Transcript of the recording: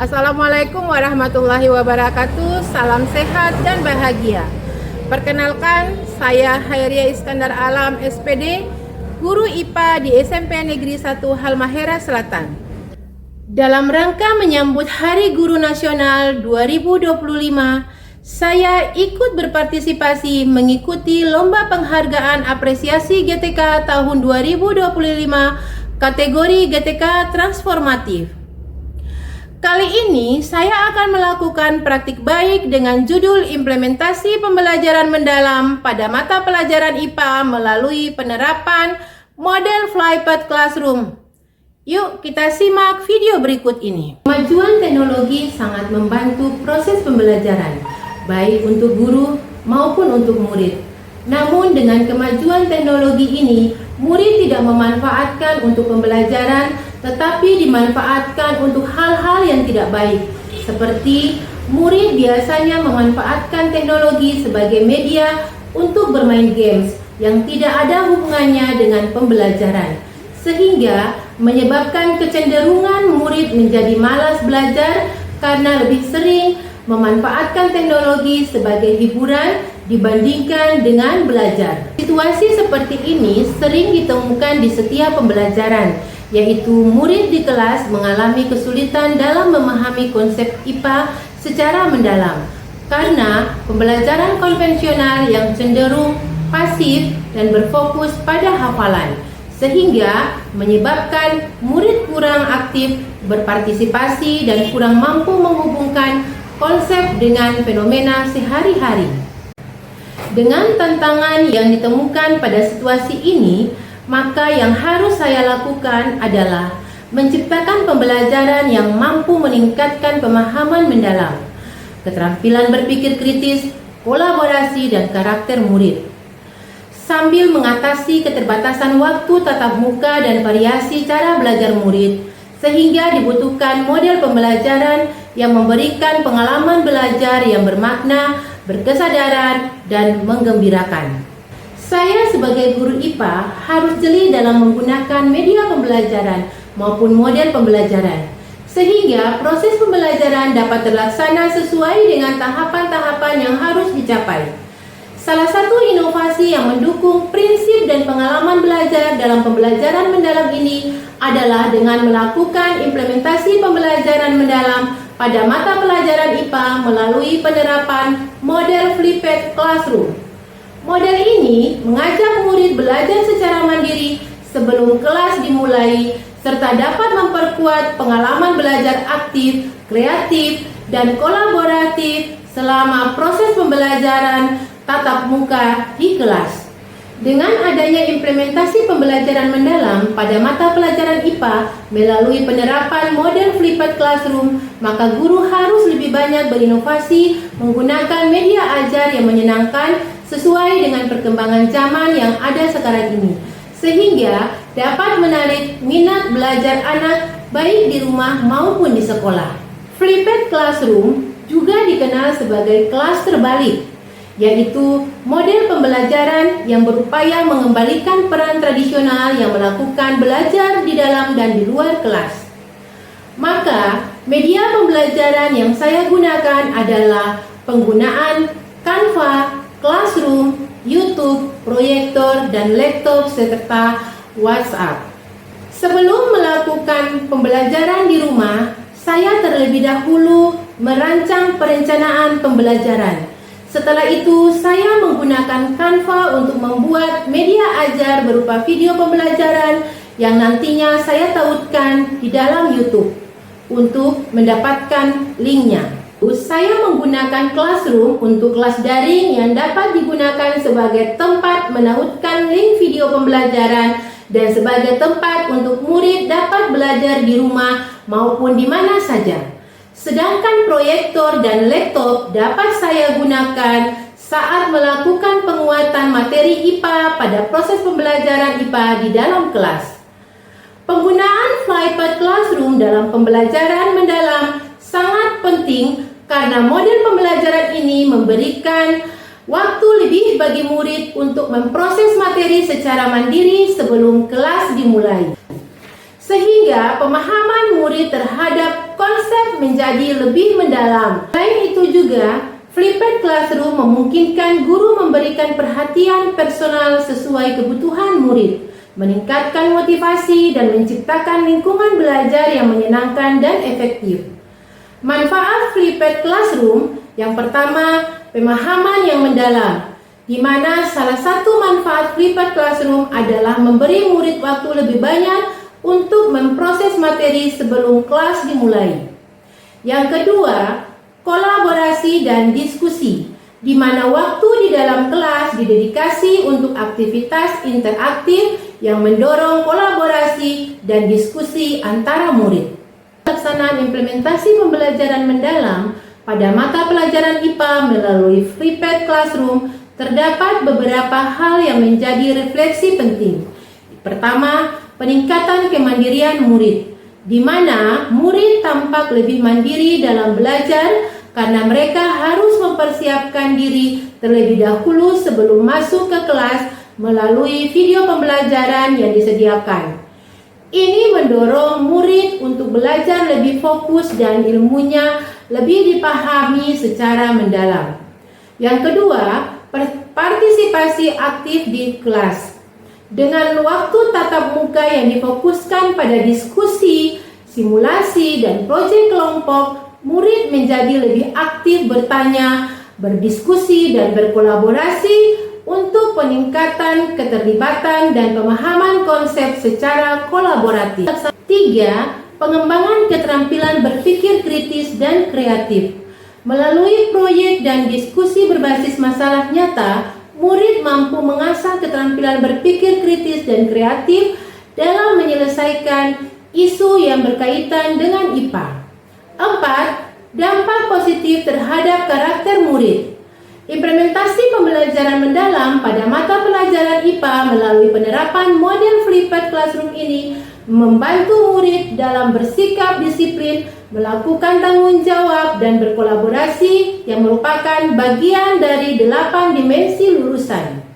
Assalamualaikum warahmatullahi wabarakatuh. Salam sehat dan bahagia. Perkenalkan, saya Hairiyah Iskandar Alam, SPD, guru IPA di SMP Negeri 1 Halmahera Selatan. Dalam rangka menyambut Hari Guru Nasional 2025, saya ikut berpartisipasi mengikuti Lomba Penghargaan Apresiasi GTK tahun 2025 kategori GTK Transformatif. Kali ini saya akan melakukan praktik baik dengan judul Implementasi Pembelajaran Mendalam pada mata pelajaran IPA melalui penerapan model Flypath Classroom. Yuk kita simak video berikut ini. Kemajuan teknologi sangat membantu proses pembelajaran, baik untuk guru maupun untuk murid. Namun dengan kemajuan teknologi ini, murid tidak memanfaatkan untuk pembelajaran, tetapi dimanfaatkan untuk hal-hal yang tidak baik. Seperti murid biasanya memanfaatkan teknologi sebagai media untuk bermain games yang tidak ada hubungannya dengan pembelajaran, sehingga menyebabkan kecenderungan murid menjadi malas belajar karena lebih sering memanfaatkan teknologi sebagai hiburan dibandingkan dengan belajar. Situasi seperti ini sering ditemukan di setiap pembelajaran, yaitu murid di kelas mengalami kesulitan dalam memahami konsep IPA secara mendalam karena pembelajaran konvensional yang cenderung pasif dan berfokus pada hafalan, sehingga menyebabkan murid kurang aktif berpartisipasi dan kurang mampu menghubungkan konsep dengan fenomena sehari-hari. Dengan tantangan yang ditemukan pada situasi ini, maka yang harus saya lakukan adalah menciptakan pembelajaran yang mampu meningkatkan pemahaman mendalam, keterampilan berpikir kritis, kolaborasi, dan karakter murid, sambil mengatasi keterbatasan waktu tatap muka dan variasi cara belajar murid, sehingga dibutuhkan model pembelajaran yang memberikan pengalaman belajar yang bermakna, berkesadaran, dan menggembirakan. Saya sebagai guru IPA harus jeli dalam menggunakan media pembelajaran maupun model pembelajaran, sehingga proses pembelajaran dapat terlaksana sesuai dengan tahapan-tahapan yang harus dicapai. Salah satu inovasi yang mendukung prinsip dan pengalaman belajar dalam pembelajaran mendalam ini adalah dengan melakukan implementasi pembelajaran mendalam pada mata pelajaran IPA melalui penerapan model Flypath Classroom. Model ini mengajak murid belajar secara mandiri sebelum kelas dimulai, serta dapat memperkuat pengalaman belajar aktif, kreatif, dan kolaboratif selama proses pembelajaran tatap muka di kelas. Dengan adanya implementasi pembelajaran mendalam pada mata pelajaran IPA melalui penerapan model Flypath Classroom, maka guru harus lebih banyak berinovasi menggunakan media ajar yang menyenangkan sesuai dengan perkembangan zaman yang ada sekarang ini, sehingga dapat menarik minat belajar anak baik di rumah maupun di sekolah. Flypath Classroom juga dikenal sebagai kelas terbalik, yaitu model pembelajaran yang berupaya mengembalikan peran tradisional yang melakukan belajar di dalam dan di luar kelas. Maka, media pembelajaran yang saya gunakan adalah penggunaan Canva, Classroom, YouTube, proyektor, dan laptop serta WhatsApp. Sebelum melakukan pembelajaran di rumah, saya terlebih dahulu merancang perencanaan pembelajaran. Setelah itu, saya menggunakan Canva untuk membuat media ajar berupa video pembelajaran yang nantinya saya tautkan di dalam YouTube untuk mendapatkan linknya. Saya menggunakan Classroom untuk kelas daring yang dapat digunakan sebagai tempat menautkan link video pembelajaran dan sebagai tempat untuk murid dapat belajar di rumah maupun di mana saja. Sedangkan proyektor dan laptop dapat saya gunakan saat melakukan penguatan materi IPA pada proses pembelajaran IPA di dalam kelas. Penggunaan Flypath Classroom dalam pembelajaran mendalam sangat penting karena model pembelajaran ini memberikan waktu lebih bagi murid untuk memproses materi secara mandiri sebelum kelas dimulai. sehingga pemahaman murid terhadap konsep menjadi lebih mendalam. Selain itu juga, Flipped Classroom memungkinkan guru memberikan perhatian personal sesuai kebutuhan murid, meningkatkan motivasi dan menciptakan lingkungan belajar yang menyenangkan dan efektif. Manfaat Flipped Classroom yang pertama, pemahaman yang mendalam, di mana salah satu manfaat Flipped Classroom adalah memberi murid waktu lebih banyak untuk memproses materi sebelum kelas dimulai. Yang kedua, kolaborasi dan diskusi, di mana waktu di dalam kelas didedikasi untuk aktivitas interaktif yang mendorong kolaborasi dan diskusi antara murid. Pelaksanaan implementasi pembelajaran mendalam pada mata pelajaran IPA melalui Flipped Classroom terdapat beberapa hal yang menjadi refleksi penting. Pertama, peningkatan kemandirian murid, di mana murid tampak lebih mandiri dalam belajar karena mereka harus mempersiapkan diri terlebih dahulu sebelum masuk ke kelas melalui video pembelajaran yang disediakan. Ini mendorong murid untuk belajar lebih fokus dan ilmunya lebih dipahami secara mendalam. Yang kedua, partisipasi aktif di kelas. Dengan waktu tatap muka yang difokuskan pada diskusi, simulasi, dan proyek kelompok, murid menjadi lebih aktif bertanya, berdiskusi, dan berkolaborasi untuk peningkatan keterlibatan dan pemahaman konsep secara kolaboratif. 3. Pengembangan keterampilan berpikir kritis dan kreatif. Melalui proyek dan diskusi berbasis masalah nyata, murid mampu mengasah keterampilan berpikir kritis dan kreatif dalam menyelesaikan isu yang berkaitan dengan IPA. 4. Dampak positif terhadap karakter murid. Implementasi pembelajaran mendalam pada mata pelajaran IPA melalui penerapan model Flipped Classroom ini membantu murid dalam bersikap disiplin, melakukan tanggung jawab, dan berkolaborasi yang merupakan bagian dari 8 dimensi lulusan.